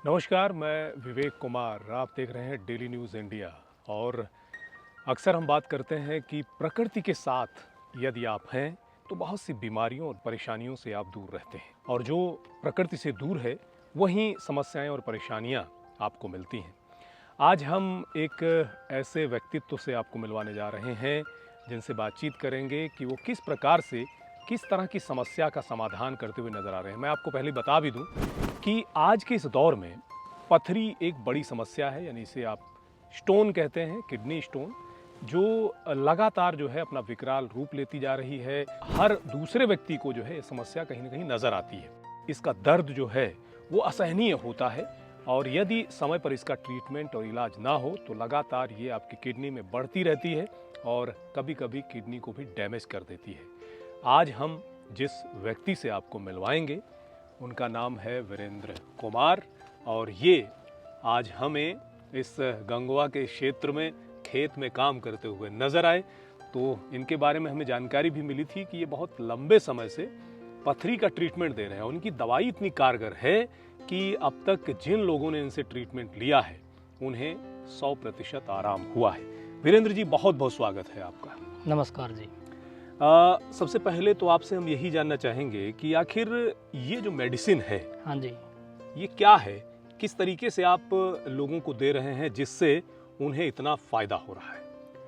नमस्कार, मैं विवेक कुमार। आप देख रहे हैं डेली न्यूज़ इंडिया। और अक्सर हम बात करते हैं कि प्रकृति के साथ यदि आप हैं तो बहुत सी बीमारियों और परेशानियों से आप दूर रहते हैं, और जो प्रकृति से दूर है वहीं समस्याएं और परेशानियां आपको मिलती हैं। आज हम एक ऐसे व्यक्तित्व से आपको मिलवाने जा रहे हैं जिनसे बातचीत करेंगे कि वो किस प्रकार से किस तरह की समस्या का समाधान करते हुए नजर आ रहे हैं। मैं आपको पहले बता भी दूं कि आज के इस दौर में पथरी एक बड़ी समस्या है, यानी इसे आप स्टोन कहते हैं, किडनी स्टोन, जो लगातार जो है अपना विकराल रूप लेती जा रही है। हर दूसरे व्यक्ति को जो है ये समस्या कहीं ना कहीं नजर आती है। इसका दर्द जो है वो असहनीय होता है, और यदि समय पर इसका ट्रीटमेंट और इलाज ना हो तो लगातार ये आपकी किडनी में बढ़ती रहती है और कभी कभी किडनी को भी डैमेज कर देती है। आज हम जिस व्यक्ति से आपको मिलवाएंगे उनका नाम है वीरेंद्र कुमार, और ये आज हमें इस गंगवा के क्षेत्र में खेत में काम करते हुए नजर आए। तो इनके बारे में हमें जानकारी भी मिली थी कि ये बहुत लंबे समय से पथरी का ट्रीटमेंट दे रहे हैं। उनकी दवाई इतनी कारगर है कि अब तक जिन लोगों ने इनसे ट्रीटमेंट लिया है उन्हें 100% आराम हुआ है। वीरेंद्र जी, बहुत बहुत स्वागत है आपका। नमस्कार जी। सबसे पहले तो आपसे हम यही जानना चाहेंगे कि आखिर ये जो मेडिसिन है, हाँ जी, ये क्या है, किस तरीके से आप लोगों को दे रहे हैं जिससे उन्हें इतना फायदा हो रहा है?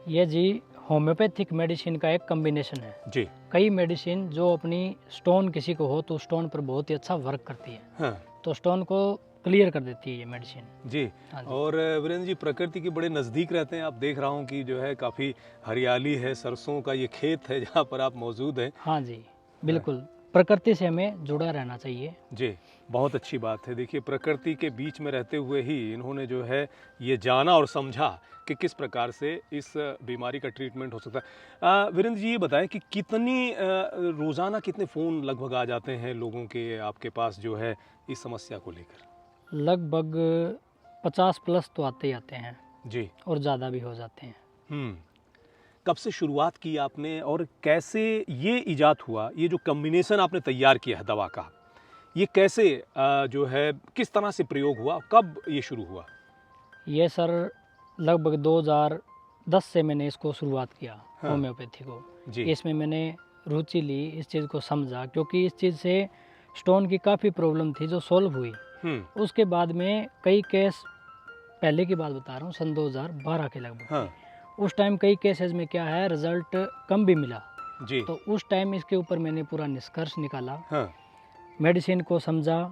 ये जी होम्योपैथिक मेडिसिन का एक कॉम्बिनेशन है जी। कई मेडिसिन जो अपनी स्टोन किसी को हो तो स्टोन पर बहुत ही अच्छा वर्क करती है। हाँ तो स्टोन को क्लियर कर देती है ये मेडिसिन। जी। हाँ जी। और वीरेंद्र जी, प्रकृति के बड़े नज़दीक रहते हैं। आप देख रहा हूँ कि जो है काफ़ी हरियाली है, सरसों का ये खेत है जहाँ पर आप मौजूद हैं। हाँ जी, बिल्कुल प्रकृति से हमें जुड़ा रहना चाहिए। जी, बहुत अच्छी बात है। देखिए, प्रकृति के बीच में रहते हुए ही इन्होंने जो है ये जाना और समझा कि किस प्रकार से इस बीमारी का ट्रीटमेंट हो सकता है। वीरेंद्र जी, ये बताएं कि कितनी रोज़ाना कितने फ़ोन लगभग आ जाते हैं लोगों के आपके पास जो है इस समस्या को लेकर? लगभग 50+ तो आते ही आते हैं जी। और ज़्यादा भी हो जाते हैं। कब से शुरुआत की आपने और कैसे ये इजाद हुआ, ये जो कॉम्बिनेशन आपने तैयार किया है दवा का, ये कैसे जो है किस तरह से प्रयोग हुआ, कब ये शुरू हुआ? ये सर लगभग 2010 से मैंने इसको शुरुआत किया। हाँ। होम्योपैथी को जी। इसमें मैंने रुचि ली, इस चीज़ को समझा, क्योंकि इस चीज़ से स्टोन की काफ़ी प्रॉब्लम थी जो सॉल्व हुई। उसके बाद में कई केस, पहले की बात बता रहा हूँ, सन 2012 के लगभग। हाँ। उस टाइम कई केसेस में क्या है, रिजल्ट कम भी मिला। जी। तो उस टाइम इसके ऊपर मैंने पूरा निष्कर्ष निकाला, हाँ। मेडिसिन को समझा,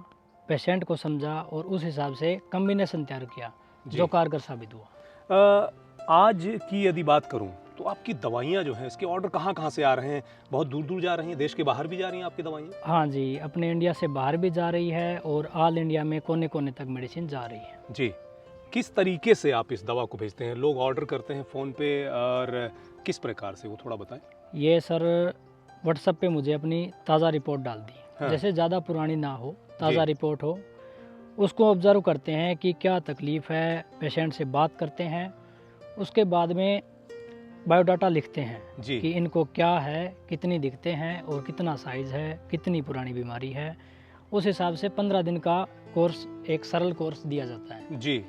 पेशेंट को समझा और उस हिसाब से कॉम्बिनेशन तैयार किया जी। जो कारगर साबित हुआ। आज की यदि बात करूं तो आपकी दवाइयाँ जो हैं इसके ऑर्डर कहाँ कहाँ से आ रहे हैं? बहुत दूर दूर जा रही हैं, देश के बाहर भी जा रही हैं आपकी दवाइयाँ? हाँ जी, अपने इंडिया से बाहर भी जा रही है और ऑल इंडिया में कोने कोने तक मेडिसिन जा रही है। जी। किस तरीके से आप इस दवा को भेजते हैं? लोग ऑर्डर करते हैं फ़ोन पे, और किस प्रकार से, वो थोड़ा बताएं। ये सर व्हाट्सएप पे मुझे अपनी ताज़ा रिपोर्ट डाल दी। हाँ। जैसे ज़्यादा पुरानी ना हो, ताज़ा जी। रिपोर्ट हो, उसको ऑब्जर्व करते हैं कि क्या तकलीफ़ है, पेशेंट से बात करते हैं, उसके बाद में बायोडाटा लिखते हैं जी। कि इनको क्या है, कितनी दिखते हैं और कितना साइज़ है, कितनी पुरानी बीमारी है। उस हिसाब से 15 दिन का कोर्स, एक सरल कोर्स दिया जाता है। जी।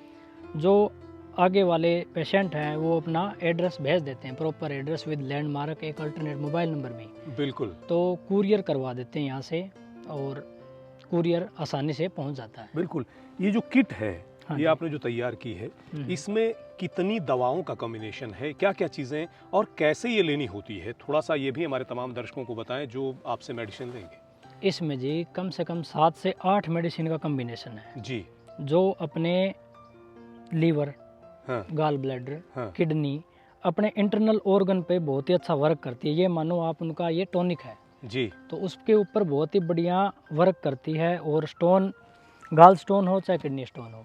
जो आगे वाले पेशेंट हैं वो अपना एड्रेस भेज देते हैं, प्रॉपर एड्रेस विद लैंडमार्क, एक अल्टरनेट मोबाइल नंबर भी। बिल्कुल। तो कुरियर करवा देते हैं यहाँ से और कुरियर आसानी से पहुँच जाता है। बिल्कुल। ये जो किट है, हाँ ये जी। आपने जो तैयार की है, इसमें कितनी दवाओं का कॉम्बिनेशन है, क्या क्या चीज़ें, और कैसे ये लेनी होती है? थोड़ा सा ये भी हमारे तमाम दर्शकों को बताएं जो आपसे मेडिसिन लेंगे। इसमें जी कम से कम 7 से 8 मेडिसिन का कॉम्बिनेशन है, जी। जो अपने लीवर, हाँ। गाल ब्लैडर, हाँ। किडनी, अपने इंटरनल ऑर्गन पे बहुत ही अच्छा वर्क करती है। ये मानो आप उनका ये टॉनिक है, जी। तो उसके ऊपर बहुत ही बढ़िया वर्क करती है। और स्टोन, गाल स्टोन हो चाहे किडनी स्टोन हो,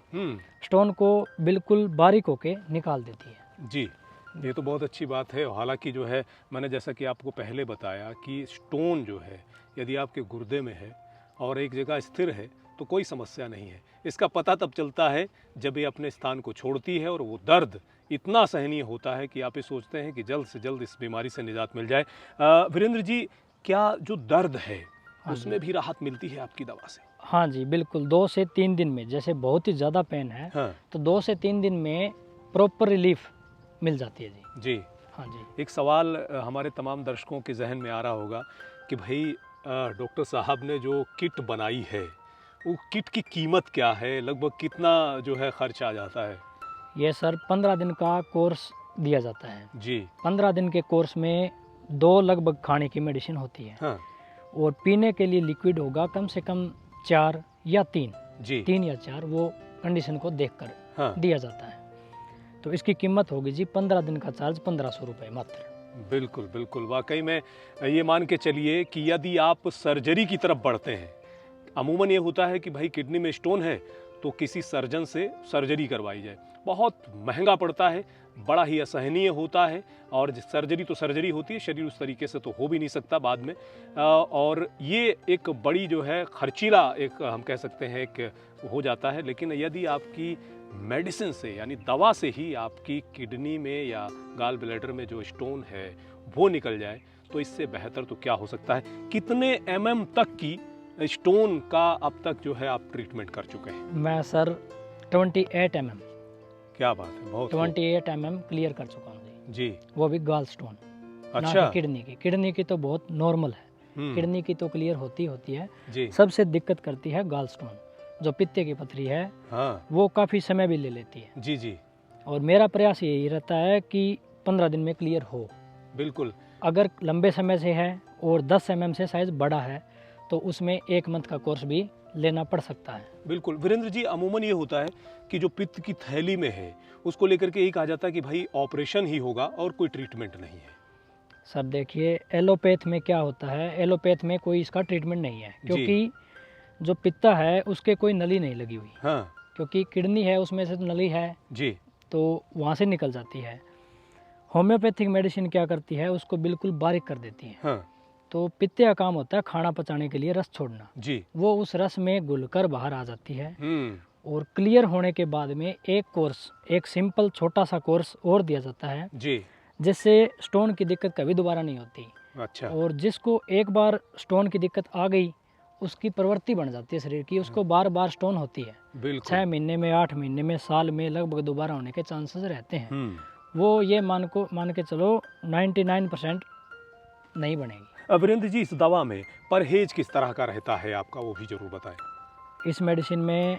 स्टोन को बिल्कुल बारीक होके निकाल देती है। जी, ये तो बहुत अच्छी बात है। हालांकि जो है, मैंने जैसा कि आपको पहले बताया कि स्टोन जो है यदि आपके गुर्दे में है और एक जगह स्थिर है तो कोई समस्या नहीं है। इसका पता तब चलता है जब ये अपने स्थान को छोड़ती है, और वो दर्द इतना सहनीय होता है कि आप ये सोचते हैं कि जल्द से जल्द इस बीमारी से निजात मिल जाए। वीरेंद्र जी, क्या जो दर्द है उसमें भी राहत मिलती है आपकी दवा से? हाँ जी बिल्कुल, 2 से 3 दिन में, जैसे बहुत ही ज़्यादा पेन है हाँ तो 2 से 3 दिन में प्रॉपर रिलीफ मिल जाती है जी। जी। हाँ जी। एक सवाल हमारे तमाम दर्शकों के जहन में आ रहा होगा कि भाई डॉक्टर साहब ने जो किट बनाई है वो किट की कीमत क्या है, लगभग कितना जो है खर्च आ जाता है? ये सर 15 दिन का कोर्स दिया जाता है। जी। 15 दिन के कोर्स में 2 लगभग खाने की मेडिसिन होती है हाँ और पीने के लिए लिक्विड होगा कम से कम 4 या 3, जी। 3 या 4, वो कंडीशन को देखकर हाँ दिया जाता है। तो इसकी कीमत होगी जी 15 दिन का चार्ज 1500 रुपये मात्र। बिल्कुल बिल्कुल, वाकई में ये मान के चलिए कि यदि आप सर्जरी की तरफ बढ़ते हैं, अमूमन ये होता है कि भाई किडनी में स्टोन है तो किसी सर्जन से सर्जरी करवाई जाए, बहुत महंगा पड़ता है, बड़ा ही असहनीय होता है और सर्जरी तो सर्जरी होती है, शरीर उस तरीके से तो हो भी नहीं सकता बाद में। और ये एक बड़ी जो है खर्चीला एक हम कह सकते हैं एक हो जाता है। लेकिन यदि आपकी मेडिसिन से यानी दवा से ही आपकी किडनी में या गाल ब्लैडर में जो स्टोन है वो निकल जाए तो इससे बेहतर तो क्या हो सकता है। कितने एमएम तक की स्टोन का अब तक जो है आप ट्रीटमेंट कर चुके हैं? मैं सर 28 mm, क्या बात है, बहुत खूब। 28 mm क्लियर कर चुका हूँ जी। जी। वो भी गाल स्टोन, ना अच्छा। कि किडनी की तो बहुत नॉर्मल है, हम्म, किडनी की तो क्लियर होती है। जी। सबसे दिक्कत करती है गाल स्टोन, जो पित्ते की पथरी है, हाँ वो काफ़ी समय भी ले लेती है। जी जी और मेरा प्रयास यही रहता है कि 15 दिन में क्लियर हो। बिल्कुल। अगर लंबे समय से है और 10 mm से साइज बड़ा है तो उसमें 1 मंथ का कोर्स भी लेना पड़ सकता है। बिल्कुल वीरेंद्र जी, अमूमन ये होता है कि जो पित्त की थैली में है उसको लेकर के यही कहा जाता है कि भाई ऑपरेशन ही होगा और कोई ट्रीटमेंट नहीं है। सर देखिए, एलोपैथ में क्या होता है, एलोपैथ में कोई इसका ट्रीटमेंट नहीं है, क्योंकि जो पित्ता है उसके कोई नली नहीं लगी हुई। हाँ क्योंकि किडनी है उसमें से तो नली है जी। तो वहाँ से निकल जाती है। होम्योपैथिक मेडिसिन क्या करती है, उसको बिल्कुल बारीक कर देती है। हाँ तो पित्ते का काम होता है खाना पचाने के लिए रस छोड़ना, जी। वो उस रस में घुलकर बाहर आ जाती है। हम्म, और क्लियर होने के बाद में एक कोर्स, एक सिंपल छोटा सा कोर्स और दिया जाता है, जी। जिससे स्टोन की दिक्कत कभी दोबारा नहीं होती। अच्छा। और जिसको एक बार स्टोन की दिक्कत आ गई उसकी प्रवृत्ति बन जाती है शरीर की, उसको बार बार स्टोन होती है। बिल्कुल। 6 महीने में, 8 महीने में, साल में लगभग दोबारा होने के चांसेस रहते हैं। हम्म। वो ये मान के चलो 99% नहीं बनेगी। वीरेंद्र जी, इस दवा में परहेज किस तरह का रहता है आपका, वो भी जरूर बताएं। इस मेडिसिन में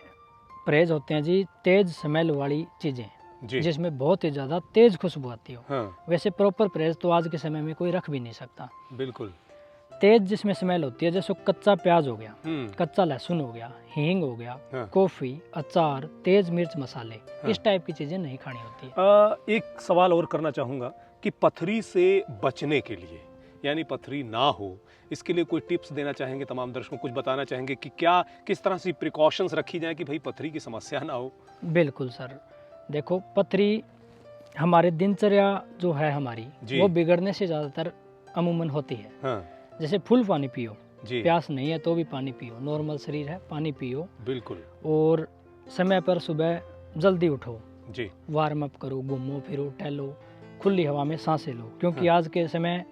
परहेज होते हैं जी तेज स्मेल वाली चीज़ें, जी। जिसमें बहुत ही ज़्यादा तेज खुशबू आती हो। हाँ वैसे प्रॉपर परहेज तो आज के समय में कोई रख भी नहीं सकता। बिल्कुल। तेज जिसमें स्मेल होती है, जैसे कच्चा प्याज हो गया, हम्म, कच्चा लहसुन हो गया, हींग हो गया, हाँ। कॉफ़ी, अचार, तेज मिर्च मसाले, हाँ। इस टाइप की चीज़ें नहीं खानी होती है। एक सवाल और करना चाहूँगा कि पथरी से बचने के लिए, यानी पथरी ना हो, इसके लिए कोई टिप्स देना चाहेंगे तमाम दर्शकों को, कुछ बताना चाहेंगे कि क्या किस तरह से प्रिकॉशंस रखी जाए कि भाई पथरी की समस्या ना हो? बिल्कुल सर, देखो पथरी हमारे दिनचर्या जो है हमारी, जी। वो बिगड़ने से ज़्यादातर अमूमन होती है। हाँ जैसे फुल पानी पियो, जी। प्यास नहीं है तो भी पानी पियो, नॉर्मल शरीर है पानी पियो। बिल्कुल। और समय पर सुबह जल्दी उठो, जी। वार्म अप करो, घूमो फिरो, टहलो, खुली हवा में सांसें लो, क्योंकि हाँ। आज के समय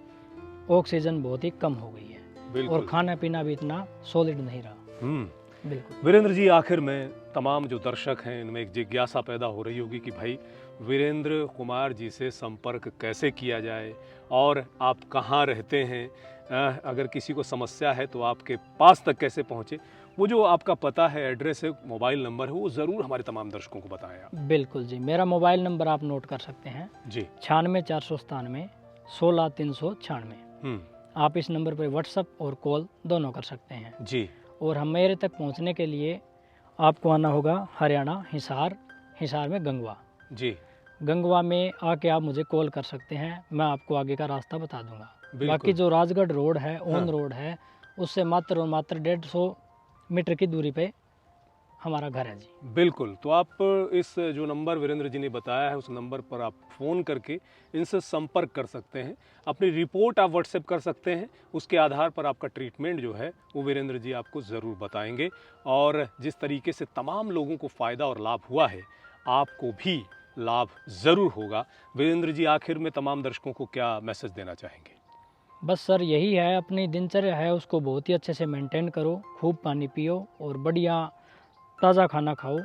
ऑक्सीजन बहुत ही कम हो गई है बिल्कुल। और खाना पीना भी इतना सॉलिड नहीं रहा। हम्म। बिल्कुल। वीरेंद्र जी, आखिर में तमाम जो दर्शक हैं इनमें एक जिज्ञासा पैदा हो रही होगी कि भाई वीरेंद्र कुमार जी से संपर्क कैसे किया जाए और आप कहाँ रहते हैं, अगर किसी को समस्या है तो आपके पास तक कैसे पहुँचे। वो जो आपका पता है, एड्रेस है, मोबाइल नंबर है, वो ज़रूर हमारे तमाम दर्शकों को बताएं आप। बिल्कुल जी, मेरा मोबाइल नंबर आप नोट कर सकते हैं, जी। 96 497 16 396। आप इस नंबर पर व्हाट्सअप और कॉल दोनों कर सकते हैं। जी। और हम मेरे तक पहुंचने के लिए आपको आना होगा हरियाणा, हिसार में गंगवा। जी। गंगवा में आके आप मुझे कॉल कर सकते हैं, मैं आपको आगे का रास्ता बता दूंगा। बिल्कुल। बाकी जो राजगढ़ रोड है, ऑन हाँ। रोड है, उससे मात्र और मात्र 150 मीटर की दूरी पे हमारा घर है जी। बिल्कुल। तो आप इस जो नंबर वीरेंद्र जी ने बताया है उस नंबर पर आप फ़ोन करके इनसे संपर्क कर सकते हैं, अपनी रिपोर्ट आप व्हाट्सएप कर सकते हैं, उसके आधार पर आपका ट्रीटमेंट जो है वो वीरेंद्र जी आपको ज़रूर बताएंगे। और जिस तरीके से तमाम लोगों को फ़ायदा और लाभ हुआ है, आपको भी लाभ ज़रूर होगा। वीरेंद्र जी, आखिर में तमाम दर्शकों को क्या मैसेज देना चाहेंगे? बस सर यही है, अपनी दिनचर्या है उसको बहुत ही अच्छे से मेंटेन करो, खूब पानी पियो और बढ़िया ताज़ा खाना खाओ।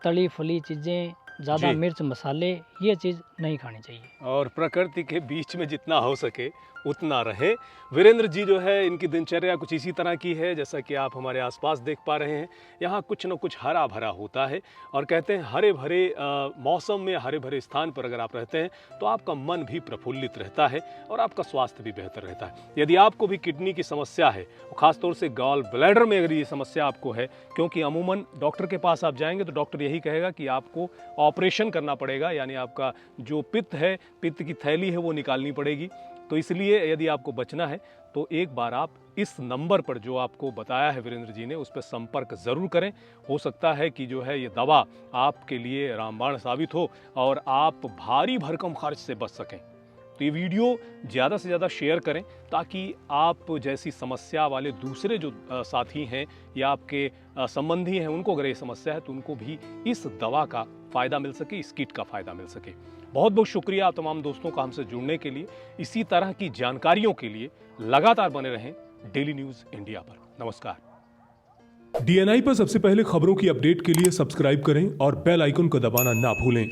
तली फली चीज़ें, ज़्यादा जी। मिर्च मसाले, ये चीज़ नहीं खानी चाहिए। और प्रकृति के बीच में जितना हो सके उतना रहें। वीरेंद्र जी जो है, इनकी दिनचर्या कुछ इसी तरह की है जैसा कि आप हमारे आसपास देख पा रहे हैं। यहाँ कुछ न कुछ हरा भरा होता है और कहते हैं हरे भरे मौसम में, हरे भरे स्थान पर अगर आप रहते हैं तो आपका मन भी प्रफुल्लित रहता है और आपका स्वास्थ्य भी बेहतर रहता है। यदि आपको भी किडनी की समस्या है, खासतौर से गॉल ब्लैडर में अगर ये समस्या आपको है, क्योंकि अमूमन डॉक्टर के पास आप जाएंगे तो डॉक्टर यही कहेगा कि आपको ऑपरेशन करना पड़ेगा, यानी आपका जो पित्त है, पित्त की थैली है वो निकालनी पड़ेगी। तो इसलिए यदि आपको बचना है तो एक बार आप इस नंबर पर जो आपको बताया है वीरेंद्र जी ने, उस पर संपर्क ज़रूर करें। हो सकता है कि जो है ये दवा आपके लिए रामबाण साबित हो और आप भारी भरकम खर्च से बच सकें। तो ये वीडियो ज़्यादा से ज़्यादा शेयर करें ताकि आप जैसी समस्या वाले दूसरे जो साथी हैं या आपके संबंधी हैं, उनको अगर ये समस्या है तो उनको भी इस दवा का फ़ायदा मिल सके, इस किट का फ़ायदा मिल सके। बहुत बहुत शुक्रिया तमाम दोस्तों का हमसे जुड़ने के लिए। इसी तरह की जानकारियों के लिए लगातार बने रहें डेली न्यूज़ इंडिया पर। नमस्कार। डीएनआई पर सबसे पहले खबरों की अपडेट के लिए सब्सक्राइब करें और बेल आइकन को दबाना ना भूलें।